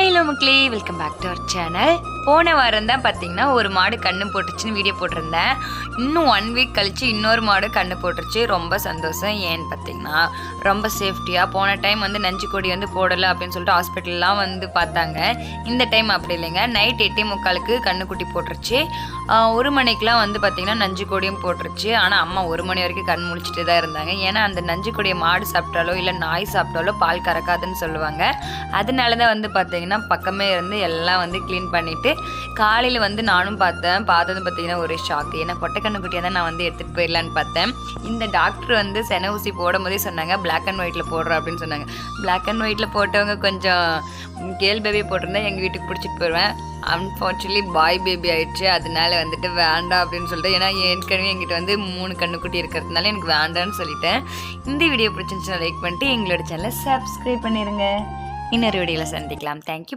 Hello மக்களே, welcome back to our channel. போன வாரம் தான் பார்த்தீங்கன்னா ஒரு மாடு கண்ணு போட்டுச்சுன்னு வீடியோ போட்டிருந்தேன். இன்னும் 1 வீக் கழிச்சு இன்னொரு மாடு கண்ணு போட்டுருச்சு. ரொம்ப சந்தோஷம். ஏன்னு பார்த்தீங்கன்னா ரொம்ப சேஃப்டியாக போன டைம் வந்து நஞ்சு கொடி வந்து போடலை அப்படின்னு சொல்லிட்டு ஹாஸ்பிட்டல்லாம் வந்து பார்த்தாங்க. இந்த டைம் அப்படி இல்லைங்க. நைட் 8:45 கண்ணுக்குட்டி போட்டுருச்சு. 1 மணிக்கெலாம் வந்து பார்த்திங்கன்னா நஞ்சு கொடியும் போட்டுருச்சு. ஆனால் அம்மா 1 மணி வரைக்கும் கண் முழிச்சிட்டு தான் இருந்தாங்க. ஏன்னா அந்த நஞ்சு கொடியை மாடு சாப்பிட்டாலோ இல்லை நாய் சாப்பிட்டாலோ பால் கறக்காதுன்னு சொல்லுவாங்க. அதனால தான் வந்து பார்த்திங்கன்னா பக்கமே இருந்து எல்லாம் வந்து க்ளீன் பண்ணிவிட்டு காலையில் வந்து நானும் பார்த்தது பார்த்திங்கன்னா ஒரே ஷாக்கு. ஏன்னா கொட்டை கண்ணுக்குட்டியாக தான் நான் வந்து எடுத்துகிட்டு போயிடலான்னு பார்த்தேன். இந்த டாக்டர் வந்து செனை ஊசி போடும் போதே சொன்னாங்க பிளாக் அண்ட் ஒயிட்டில் போடுறோம் அப்படின்னு சொன்னாங்க. பிளாக் அண்ட் ஒயிட்டில் போட்டவங்க கொஞ்சம் கேர்ள் பேபி போட்டிருந்தா எங்கள் வீட்டுக்கு பிடிச்சிட்டு போயிடுவேன். அன்ஃபார்ச்சுனேட்லி பாய் பேபி ஆயிடுச்சு. அதனால வந்துட்டு வேண்டாம் அப்படின்னு சொல்லிட்டு, ஏன்னா ஏற்கனவே எங்கிட்ட வந்து 3 கண்ணுக்குட்டி இருக்கிறதுனால எனக்கு வேண்டான்னு சொல்லிட்டேன். இந்த வீடியோ பிடிச்சிருந்துச்சுன்னா லைக் பண்ணிட்டு எங்களோட சேனலை சப்ஸ்கிரைப் பண்ணிடுங்க. இன்னொரு வீடியோவில் சந்திக்கலாம். தேங்க்யூ.